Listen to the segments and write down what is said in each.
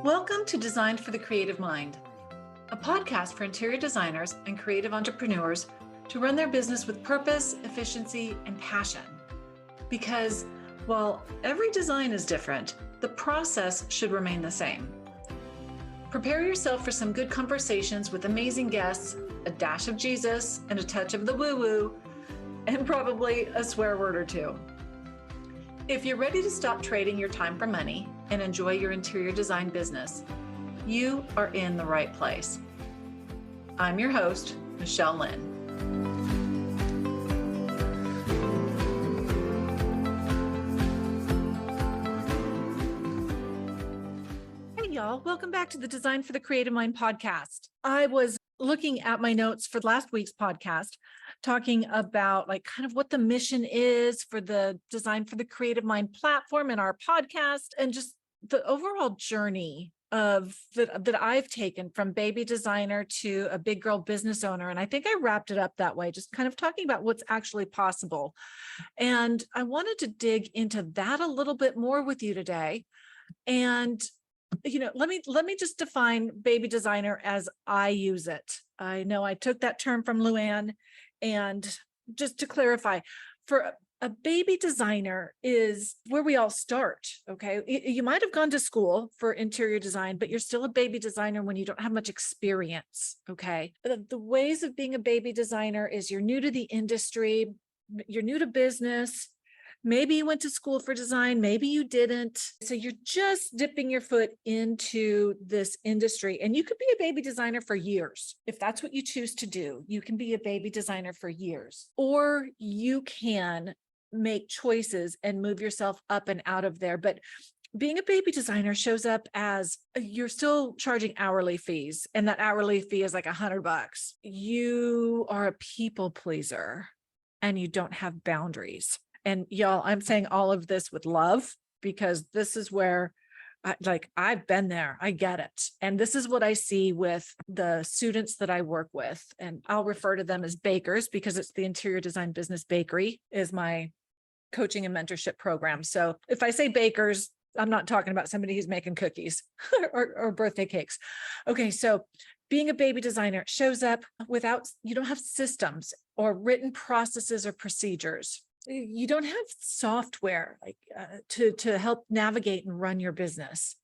Welcome to Design for the Creative Mind, a podcast for interior designers and creative entrepreneurs to run their business with purpose, efficiency, and passion. Because while every design is different, the process should remain the same. Prepare yourself for some good conversations with amazing guests, a dash of Jesus and a touch of the woo-woo, and probably a swear word or two. If you're ready to stop trading your time for money and enjoy your interior design business, you are in the right place. I'm your host, Michelle Lynn. Hey y'all, welcome back to the Design for the Creative Mind podcast. I was looking at my notes for last week's podcast, talking about kind of what the mission is for the Design for the Creative Mind platform and our podcast, and just the overall journey of that I've taken from baby designer to a big girl business owner. And I think I wrapped it up that way, just kind of talking about what's actually possible. And I wanted to dig into that a little bit more with you today. And let me just define baby designer as I use it. I know I took that term from Luann, and just to clarify, for a baby designer is where we all start. Okay, you might have gone to school for interior design, but you're still a baby designer when you don't have much experience. Okay, the ways of being a baby designer is you're new to the industry, you're new to business. Maybe you went to school for design, maybe you didn't. So you're just dipping your foot into this industry, and you could be a baby designer for years. If that's what you choose to do, you can be a baby designer for years, or you can make choices and move yourself up and out of there. But being a baby designer shows up as you're still charging hourly fees, and that hourly fee is like $100. You are a people pleaser and you don't have boundaries. And y'all, I'm saying all of this with love, because this is where I've been there. I get it. And this is what I see with the students that I work with. And I'll refer to them as bakers, because it's the Interior Design Business Bakery is my coaching and mentorship program. So if I say bakers, I'm not talking about somebody who's making cookies or birthday cakes. Okay. So being a baby designer shows up you don't have systems or written processes or procedures. You don't have software to help navigate and run your business.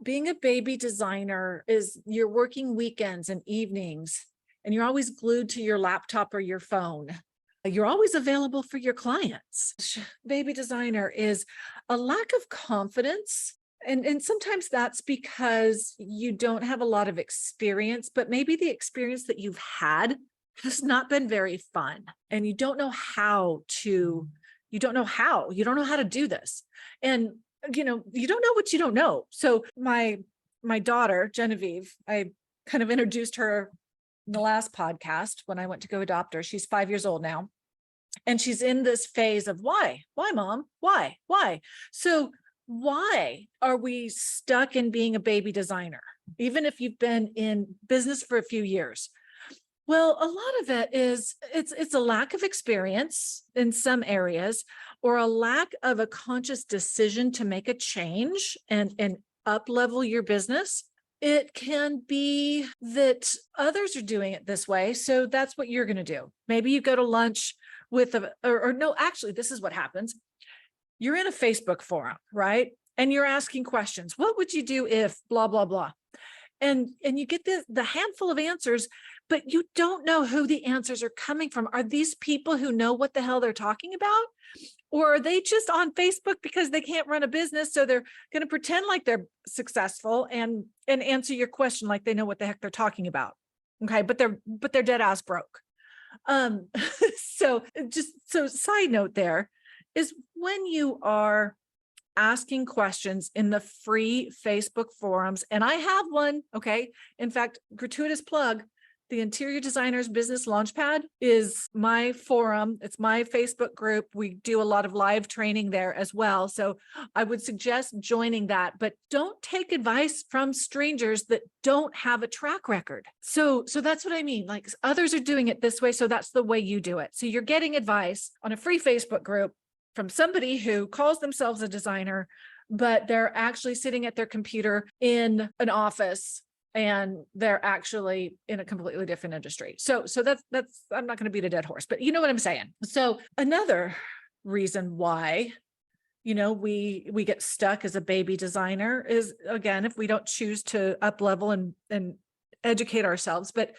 Being a baby designer is you're working weekends and evenings, and you're always glued to your laptop or your phone. You're always available for your clients. Baby designer is a lack of confidence. And sometimes that's because you don't have a lot of experience, but maybe the experience that you've had has not been very fun, and you don't know how to do this. And, you don't know what you don't know. So my daughter, Genevieve, I kind of introduced her in the last podcast when I went to go adopt her. She's 5 years old now. And she's in this phase of why, mom, why? So why are we stuck in being a baby designer, even if you've been in business for a few years? Well, a lot of it is it's a lack of experience in some areas, or a lack of a conscious decision to make a change and up level your business. It can be that others are doing it this way, so that's what you're going to do. Maybe you go to lunch with actually, this is what happens. You're in a Facebook forum, right? And you're asking questions. What would you do if blah, blah, blah? And you get the handful of answers, but you don't know who the answers are coming from. Are these people who know what the hell they're talking about? Or are they just on Facebook because they can't run a business, so they're going to pretend like they're successful and answer your question like they know what the heck they're talking about? Okay, but they're dead ass broke. So side note there is, when you are asking questions in the free Facebook forums, and I have one, okay? In fact, gratuitous plug, the Interior Designers Business Launchpad is my forum. It's my Facebook group. We do a lot of live training there as well. So I would suggest joining that, but don't take advice from strangers that don't have a track record. So that's what I mean. Like, others are doing it this way, so that's the way you do it. So you're getting advice on a free Facebook group from somebody who calls themselves a designer, but they're actually sitting at their computer in an office and they're actually in a completely different industry. So that's I'm not going to beat a dead horse, but you know what I'm saying. So another reason why, we get stuck as a baby designer is, again, if we don't choose to up level and educate ourselves. But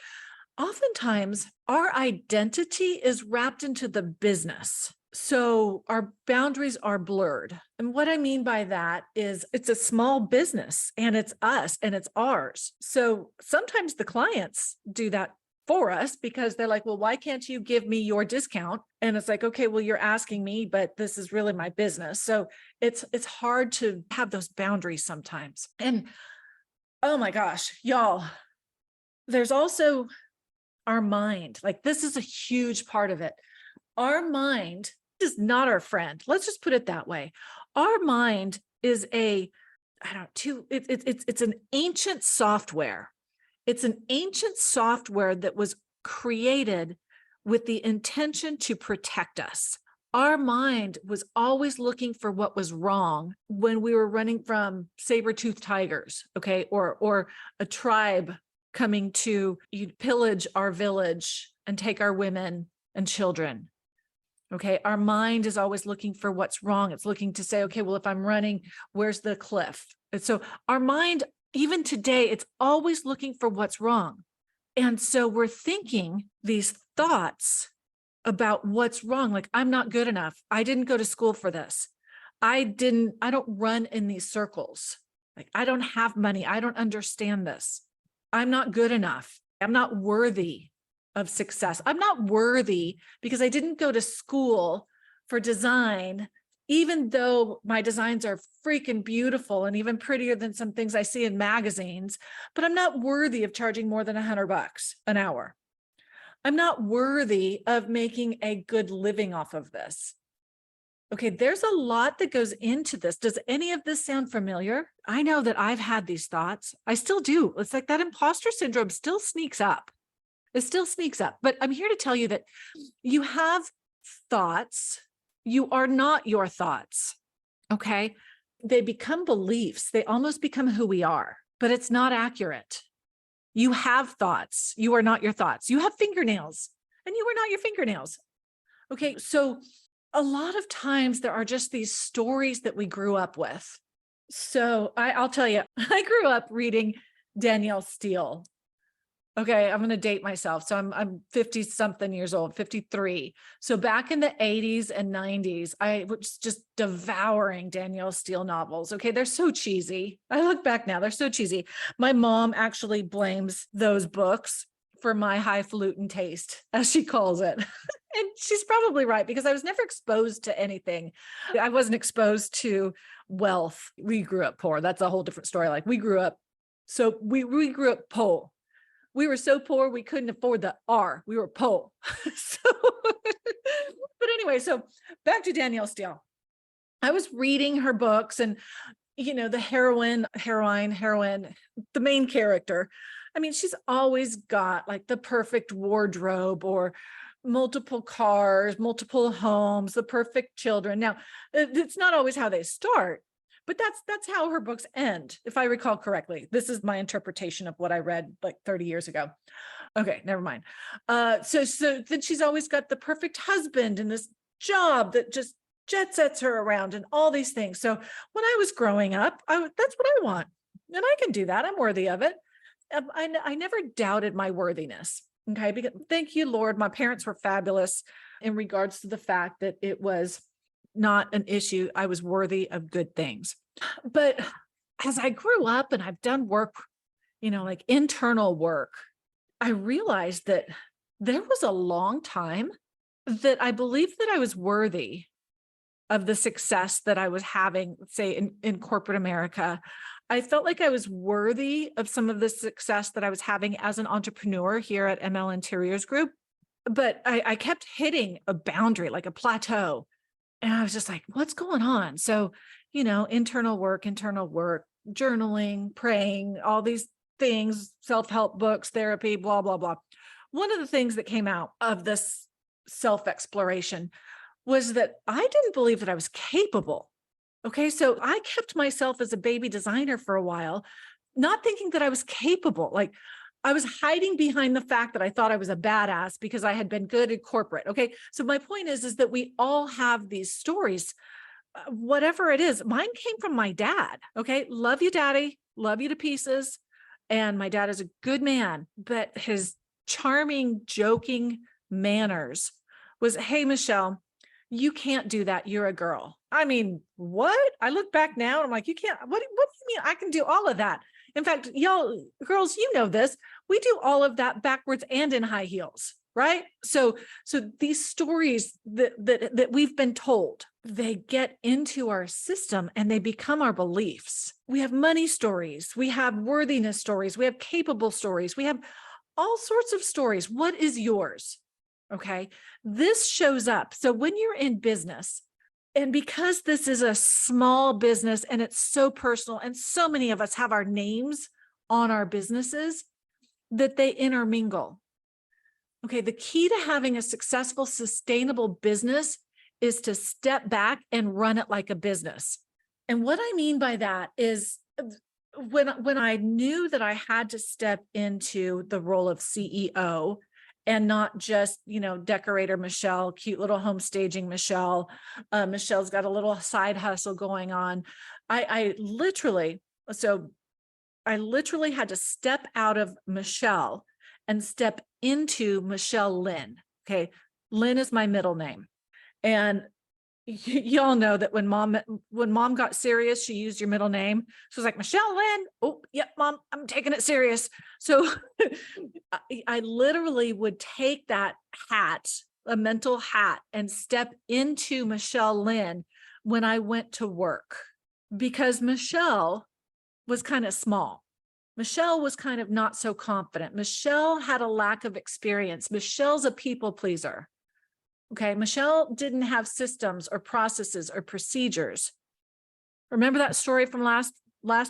oftentimes our identity is wrapped into the business. So our boundaries are blurred. And what I mean by that is it's a small business and it's us and it's ours. So sometimes the clients do that for us because they're like, well, why can't you give me your discount? And it's like, okay, well, you're asking me, but this is really my business. So it's hard to have those boundaries sometimes. And oh my gosh, y'all, there's also our mind. Like, this is a huge part of it. Our mind is not our friend. Let's just put it that way. Our mind is it's an ancient software. It's an ancient software that was created with the intention to protect us. Our mind was always looking for what was wrong when we were running from saber-toothed tigers, okay, or a tribe coming to pillage our village and take our women and children. Okay, our mind is always looking for what's wrong. It's looking to say, okay, well, if I'm running, where's the cliff? And so our mind, even today, it's always looking for what's wrong. And so we're thinking these thoughts about what's wrong. Like, I'm not good enough. I didn't go to school for this. I don't run in these circles. Like, I don't have money. I don't understand this. I'm not good enough. I'm not worthy of success. I'm not worthy because I didn't go to school for design, even though my designs are freaking beautiful and even prettier than some things I see in magazines, but I'm not worthy of charging more than $100 an hour. I'm not worthy of making a good living off of this. Okay, there's a lot that goes into this. Does any of this sound familiar? I know that I've had these thoughts. I still do. It's like that imposter syndrome still sneaks up. It still sneaks up. But I'm here to tell you that you have thoughts. You are not your thoughts. Okay, they become beliefs. They almost become who we are, but it's not accurate. You have thoughts. You are not your thoughts. You have fingernails and you are not your fingernails. Okay, so a lot of times there are just these stories that we grew up with. So I'll tell you, I grew up reading Danielle Steele. Okay, I'm going to date myself. So I'm 50 something years old, 53. So back in the 80s and 90s, I was just devouring Danielle Steele novels. Okay, they're so cheesy. I look back now, they're so cheesy. My mom actually blames those books for my highfalutin taste, as she calls it. And she's probably right, because I was never exposed to anything. I wasn't exposed to wealth. We grew up poor. That's a whole different story. Like, we grew up poor. We were so poor, we couldn't afford the R. We were poor. But anyway, so back to Danielle Steele. I was reading her books and, the heroine, the main character. I mean, she's always got like the perfect wardrobe or multiple cars, multiple homes, the perfect children. Now, it's not always how they start, but that's how her books end, if I recall correctly. This is my interpretation of what I read like 30 years ago. Okay, never mind. So then she's always got the perfect husband and this job that just jet sets her around and all these things. So when I was growing up, that's what I want. And I can do that. I'm worthy of it. I never doubted my worthiness. Okay, because thank you, Lord. My parents were fabulous in regards to the fact that it was not an issue. I was worthy of good things. But as I grew up and I've done work, like internal work, I realized that there was a long time that I believed that I was worthy of the success that I was having, say, in corporate America. I felt like I was worthy of some of the success that I was having as an entrepreneur here at ML Interiors Group. But I kept hitting a boundary, like a plateau. And I was just like, what's going on? So, internal work, journaling, praying, all these things, self-help books, therapy, blah, blah, blah. One of the things that came out of this self-exploration was that I didn't believe that I was capable. Okay. So I kept myself as a baby designer for a while, not thinking that I was capable. Like I was hiding behind the fact that I thought I was a badass because I had been good at corporate. Okay. So my point is that we all have these stories, whatever it is. Mine came from my dad. Okay. Love you, daddy. Love you to pieces. And my dad is a good man, but his charming, joking manners was, hey, Michelle, you can't do that. You're a girl. I mean, what? I look back now and I'm like, you can't, what do you mean? I can do all of that. In fact, y'all girls, you know this, we do all of that backwards and in high heels, right? So these stories that we've been told, they get into our system and they become our beliefs. We have money stories, we have worthiness stories, we have capable stories, we have all sorts of stories. What is yours? Okay. This shows up. So when you're in business, and because this is a small business and it's so personal, and so many of us have our names on our businesses, that they intermingle. Okay. The key to having a successful, sustainable business is to step back and run it like a business. And what I mean by that is when I knew that I had to step into the role of CEO and not just, decorator Michelle, cute little home staging Michelle. Michelle's got a little side hustle going on. I literally had to step out of Michelle and step into Michelle Lynn. Okay. Lynn is my middle name. And y'all know that when mom got serious, she used your middle name. She was like, Michelle Lynn. Oh, yep, mom, I'm taking it serious. So I literally would take that hat, a mental hat, and step into Michelle Lynn when I went to work, because Michelle was kind of small. Michelle was kind of not so confident. Michelle had a lack of experience. Michelle's a people pleaser. Okay, Michelle didn't have systems or processes or procedures. Remember that story from last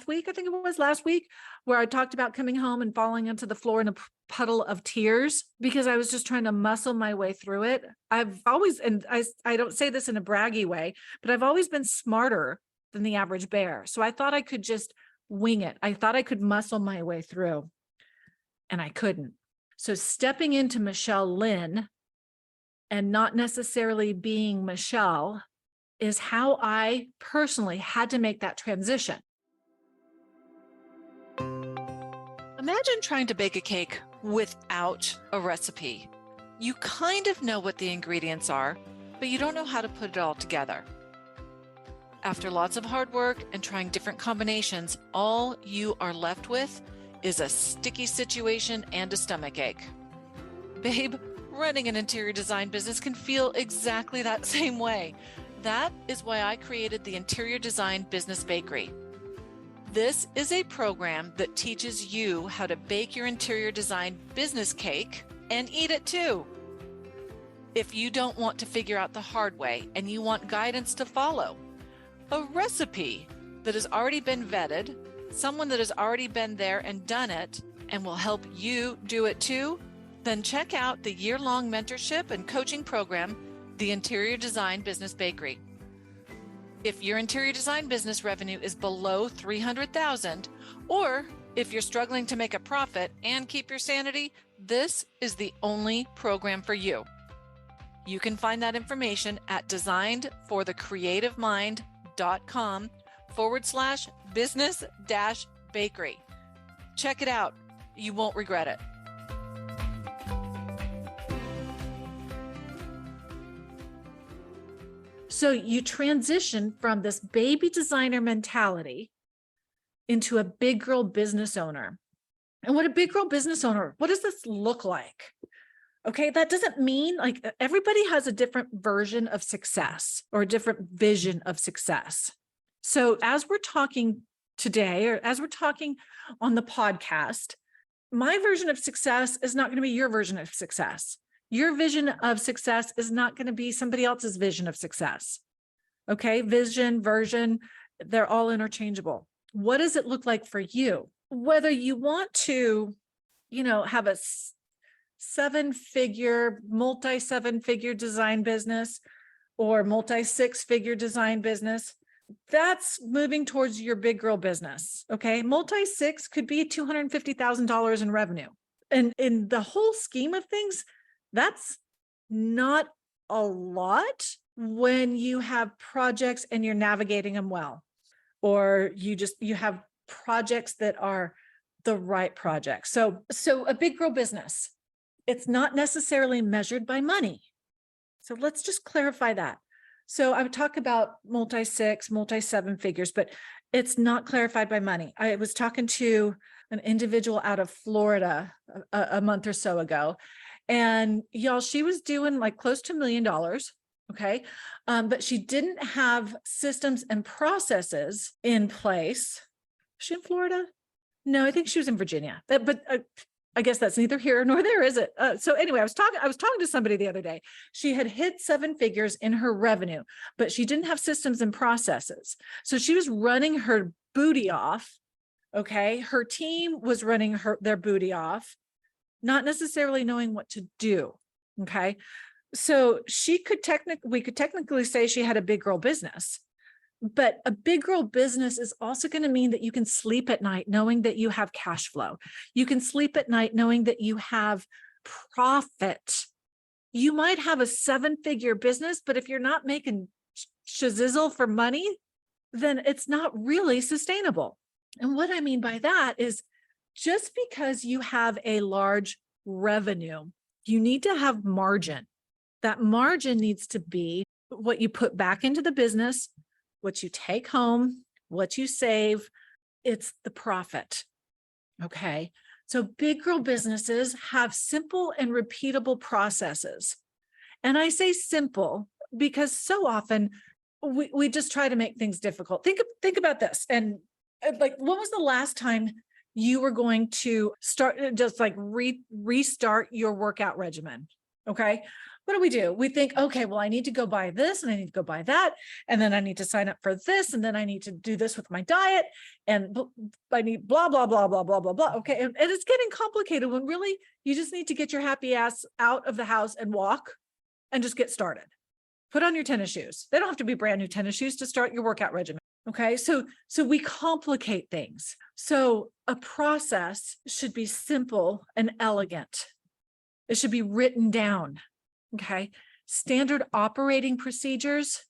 week? I think it was last week, where I talked about coming home and falling onto the floor in a puddle of tears because I was just trying to muscle my way through it. I've always, and I don't say this in a braggy way, but I've always been smarter than the average bear. So I thought I could just wing it. I thought I could muscle my way through, and I couldn't. So stepping into Michelle Lynn and not necessarily being Michelle is how I personally had to make that transition. Imagine trying to bake a cake without a recipe. You kind of know what the ingredients are, but you don't know how to put it all together. After lots of hard work and trying different combinations, all you are left with is a sticky situation and a stomachache. Babe, running an interior design business can feel exactly that same way. That is why I created the Interior Design Business Bakery. This is a program that teaches you how to bake your interior design business cake and eat it too. If you don't want to figure out the hard way and you want guidance to follow, a recipe that has already been vetted, someone that has already been there and done it and will help you do it too, then check out the year-long mentorship and coaching program, the Interior Design Business Bakery. If your interior design business revenue is below $300,000, or if you're struggling to make a profit and keep your sanity, this is the only program for you. You can find that information at designedforthecreativemind.com/business-bakery. Check it out. You won't regret it. So you transition from this baby designer mentality into a big girl business owner. And what does this look like? Okay, that doesn't mean like everybody has a different version of success or a different vision of success. So as we're talking today, or as we're talking on the podcast, my version of success is not going to be your version of success. Your vision of success is not going to be somebody else's vision of success. Okay, vision, version, they're all interchangeable. What does it look like for you? Whether you want to, have a multi-seven-figure design business, or multi-6-figure design business, that's moving towards your big girl business. Okay. Multi-6 could be $250,000 in revenue. And in the whole scheme of things, that's not a lot when you have projects and you're navigating them well, or you have projects that are the right projects. So a big girl business, it's not necessarily measured by money. So let's just clarify that. So I would talk about multi-6, multi-7 figures, but it's not clarified by money. I was talking to an individual out of Florida a month or so ago, and y'all, she was doing like close to $1 million. Okay. But she didn't have systems and processes in place. Was she in Florida? No, I think she was in Virginia, but I guess that's neither here nor there, is it? So anyway, I was talking to somebody the other day. She had hit 7 figures in her revenue, but she didn't have systems and processes. So she was running her booty off. Okay. Her team was running their booty off, not necessarily knowing what to do. Okay. So we could technically say she had a big girl business, but a big girl business is also going to mean that you can sleep at night knowing that you have cash flow. You can sleep at night knowing that you have profit. You might have a 7-figure business, but if you're not making shazizzle for money, then it's not really sustainable. And what I mean by that is, just because you have a large revenue, you need to have margin. That margin needs to be what you put back into the business, what you take home, what you save. It's the profit. Okay. So big girl businesses have simple and repeatable processes. And I say simple because so often we just try to make things difficult. Think about this. And like, when was the last time you were going to start, just like restart your workout regimen? Okay. What do? We think, okay, well, I need to go buy this and I need to go buy that. And then I need to sign up for this. And then I need to do this with my diet. And I need blah, blah, blah, blah, blah, blah, blah. Okay. And it's getting complicated when really you just need to get your happy ass out of the house and walk and just get started. Put on your tennis shoes. They don't have to be brand new tennis shoes to start your workout regimen. Okay. So we complicate things. So a process should be simple and elegant. It should be written down. Okay. Standard operating procedures.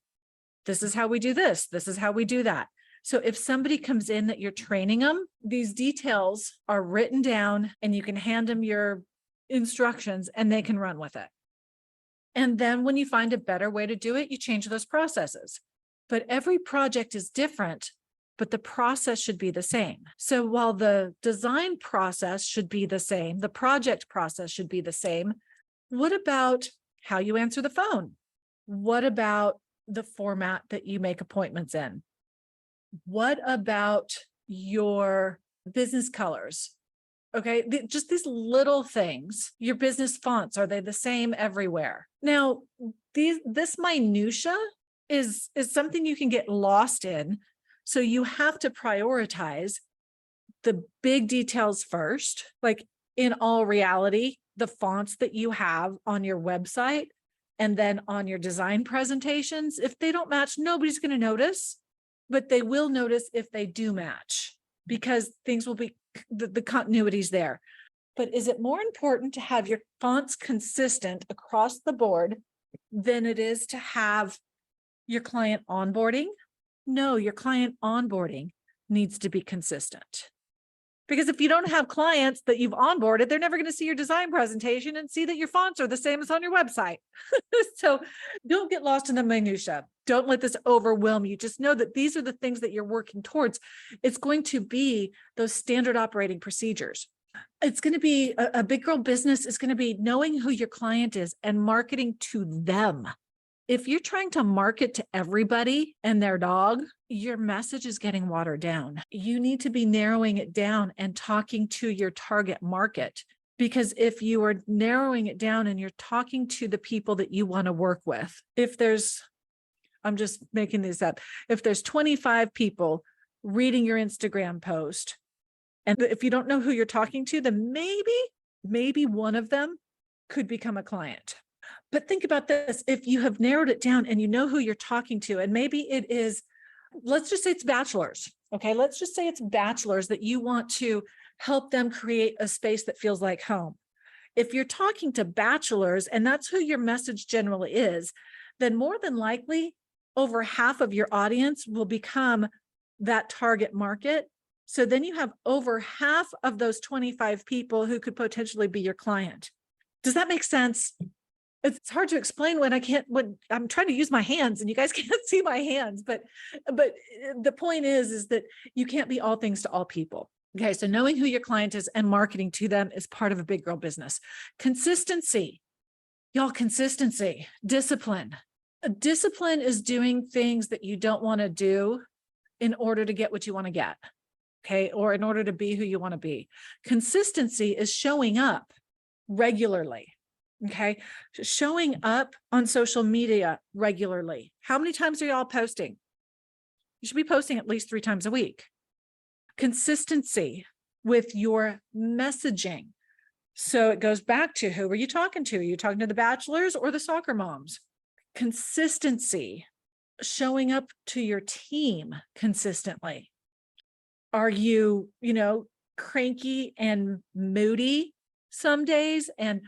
This is how we do this. This is how we do that. So if somebody comes in that you're training them, these details are written down and you can hand them your instructions and they can run with it. And then when you find a better way to do it, you change those processes. But every project is different, but the process should be the same. So while the design process should be the same, the project process should be the same. What about how you answer the phone? What about the format that you make appointments in? What about your business colors? Okay, just these little things. Your business fonts, are they the same everywhere? Now, this minutia is something you can get lost in. So you have to prioritize the big details first. Like, in all reality, the fonts that you have on your website and then on your design presentations, if they don't match, nobody's going to notice, but they will notice if they do match, because things will be, the continuity's there. But is it more important to have your fonts consistent across the board than it is to have your client onboarding? No, your client onboarding needs to be consistent. Because if you don't have clients that you've onboarded, they're never going to see your design presentation and see that your fonts are the same as on your website. So don't get lost in the minutia. Don't let this overwhelm you. Just know that these are the things that you're working towards. It's going to be those standard operating procedures. It's going to be a big girl business is going to be knowing who your client is and marketing to them. If you're trying to market to everybody and their dog, your message is getting watered down. You need to be narrowing it down and talking to your target market. Because if you are narrowing it down and you're talking to the people that you want to work with, I'm just making this up, if there's 25 people reading your Instagram post, and if you don't know who you're talking to, then maybe one of them could become a client. But think about this. If you have narrowed it down and you know who you're talking to, and maybe it is, let's just say it's bachelors. Okay. Let's just say it's bachelors that you want to help them create a space that feels like home. If you're talking to bachelors and that's who your message generally is, then more than likely over half of your audience will become that target market. So then you have over half of those 25 people who could potentially be your client. Does that make sense? It's hard to explain when I'm trying to use my hands and you guys can't see my hands, but the point is that you can't be all things to all people. Okay. So knowing who your client is and marketing to them is part of a big girl business. Consistency, y'all, consistency, discipline. Discipline is doing things that you don't want to do in order to get what you want to get. Okay. Or in order to be who you want to be. Consistency is showing up regularly. Okay. Showing up on social media regularly. How many times are y'all posting? You should be posting at least 3 times a week. Consistency with your messaging. So it goes back to, who are you talking to? Are you talking to the bachelors or the soccer moms? Consistency, showing up to your team consistently. Are you, cranky and moody some days and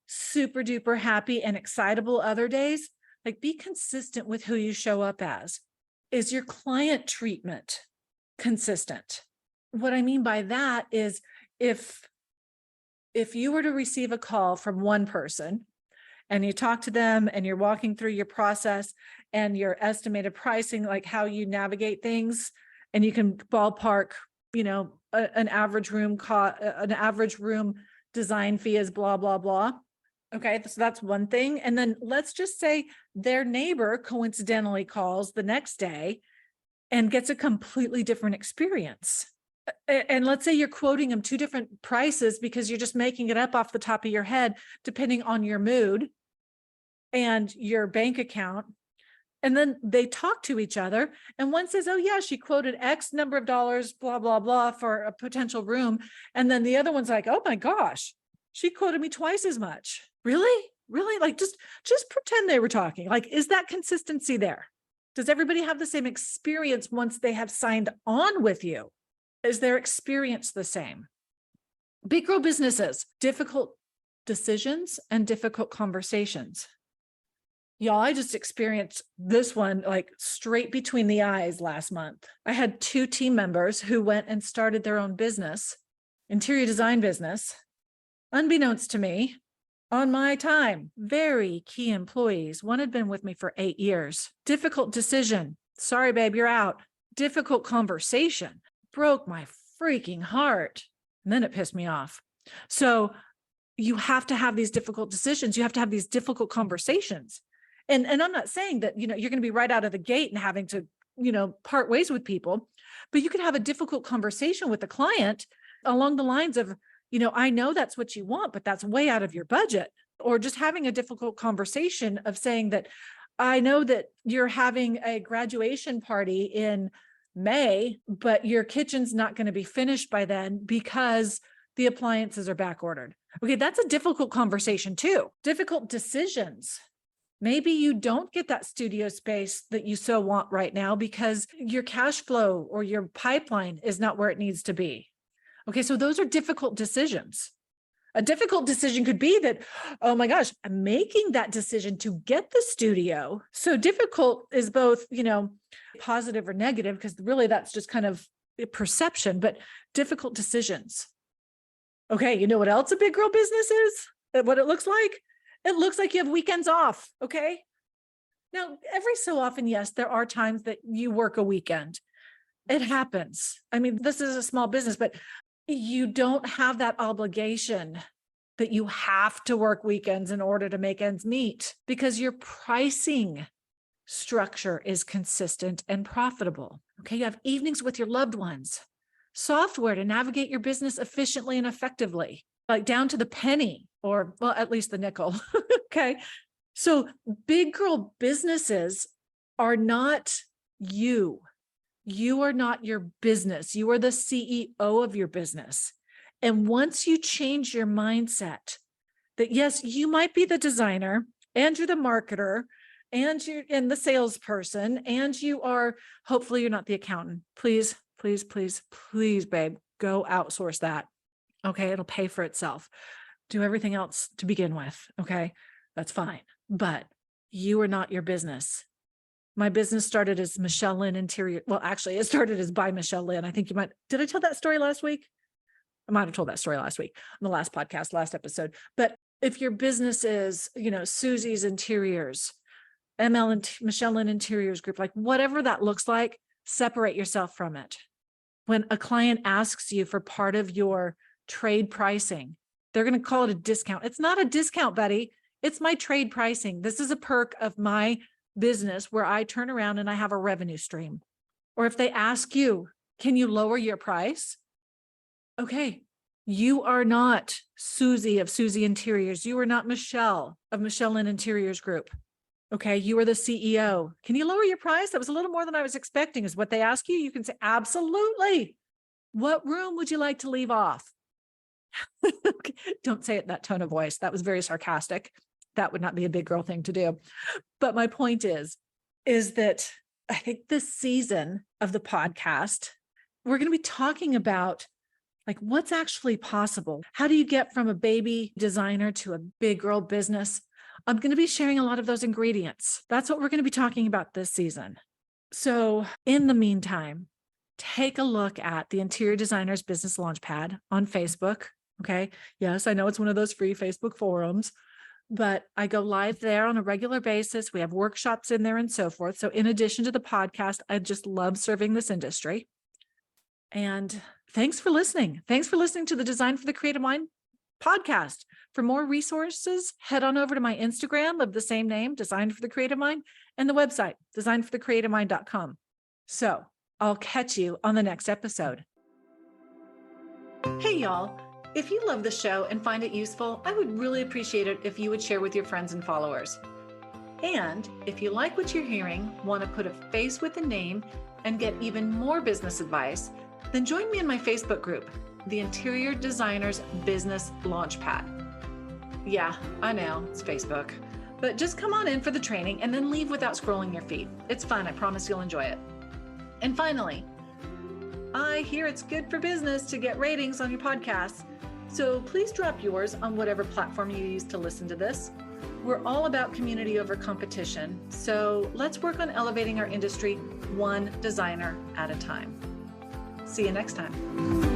super duper happy and excitable other days? Like, be consistent with who you show up as. Is your client treatment consistent? What I mean by that is if you were to receive a call from one person and you talk to them and you're walking through your process and your estimated pricing, like how you navigate things, and you can ballpark, an average room design fee is blah, blah, blah. Okay. So that's one thing. And then let's just say their neighbor coincidentally calls the next day and gets a completely different experience. And let's say you're quoting them 2 different prices because you're just making it up off the top of your head, depending on your mood and your bank account. And then they talk to each other and one says, oh yeah, she quoted X number of dollars, blah, blah, blah, for a potential room. And then the other one's like, oh my gosh, she quoted me twice as much. Really? Like, just pretend they were talking. Like, is that consistency there? Does everybody have the same experience once they have signed on with you? Is their experience the same? Big girl businesses, difficult decisions and difficult conversations. Y'all, I just experienced this one like straight between the eyes last month. I had 2 team members who went and started their own business, interior design business, unbeknownst to me, on my time. Very key employees. One had been with me for 8 years. Difficult decision. Sorry, babe, you're out. Difficult conversation. Broke my freaking heart. And then it pissed me off. So you have to have these difficult decisions. You have to have these difficult conversations. And I'm not saying that, you're going to be right out of the gate and having to, part ways with people, but you could have a difficult conversation with the client along the lines of, I know that's what you want, but that's way out of your budget. Or just having a difficult conversation of saying that, I know that you're having a graduation party in May, but your kitchen's not going to be finished by then because the appliances are back ordered. Okay, that's a difficult conversation too. Difficult decisions. Maybe you don't get that studio space that you so want right now because your cash flow or your pipeline is not where it needs to be. Okay, so those are difficult decisions. A difficult decision could be that, oh my gosh, I'm making that decision to get the studio. So difficult is both, positive or negative, because really that's just kind of perception, but difficult decisions. Okay, you know what else a big girl business is? What it looks like? It looks like you have weekends off, okay? Now, every so often, yes, there are times that you work a weekend. It happens. I mean, this is a small business, but you don't have that obligation that you have to work weekends in order to make ends meet because your pricing structure is consistent and profitable. Okay, you have evenings with your loved ones, software to navigate your business efficiently and effectively, like down to the penny, or well, at least the nickel. Okay. So big girl businesses are not you. You are not your business. You are the CEO of your business. And once you change your mindset that yes, you might be the designer and you're the marketer, and you're the salesperson, and you are, hopefully you're not the accountant. Please, please, please, please, babe, go outsource that. Okay. It'll pay for itself. Do everything else to begin with. Okay. That's fine. But you are not your business. My business started as Michelle Lynn Interior. Well, actually, it started as by Michelle Lynn. I think did I tell that story last week? I might have told that story last week on the last podcast, last episode. But if your business is, Susie's Interiors, Michelle Lynn Interiors Group, like whatever that looks like, separate yourself from it. When a client asks you for part of your trade pricing, they're going to call it a discount. It's not a discount, buddy. It's my trade pricing. This is a perk of my business where I turn around and I have a revenue stream. Or if they ask you, can you lower your price? Okay. You are not Susie of Susie Interiors. You are not Michelle of Michelle Lynn Interiors Group. Okay. You are the CEO. Can you lower your price? That was a little more than I was expecting, is what they ask you. You can say, absolutely. What room would you like to leave off? Okay. Don't say it in that tone of voice. That was very sarcastic. That would not be a big girl thing to do. But my point is that I think this season of the podcast, we're going to be talking about like what's actually possible. How do you get from a baby designer to a big girl business? I'm going to be sharing a lot of those ingredients. That's what we're going to be talking about this season. So in the meantime, take a look at the Interior Designers Business Launchpad on Facebook. Okay. Yes, I know it's one of those free Facebook forums, but I go live there on a regular basis. We have workshops in there and so forth. So in addition to the podcast, I just love serving this industry. And thanks for listening. Thanks for listening to the Design for the Creative Mind podcast. For more resources, head on over to my Instagram of the same name, Design for the Creative Mind, and the website, designforthecreativemind.com. So I'll catch you on the next episode. Hey, y'all. If you love the show and find it useful, I would really appreciate it if you would share with your friends and followers. And if you like what you're hearing, want to put a face with a name, and get even more business advice, then join me in my Facebook group, the Interior Designers Business Launchpad. Yeah, I know, it's Facebook. But just come on in for the training and then leave without scrolling your feed. It's fun. I promise you'll enjoy it. And finally, I hear it's good for business to get ratings on your podcasts. So please drop yours on whatever platform you use to listen to this. We're all about community over competition. So let's work on elevating our industry one designer at a time. See you next time.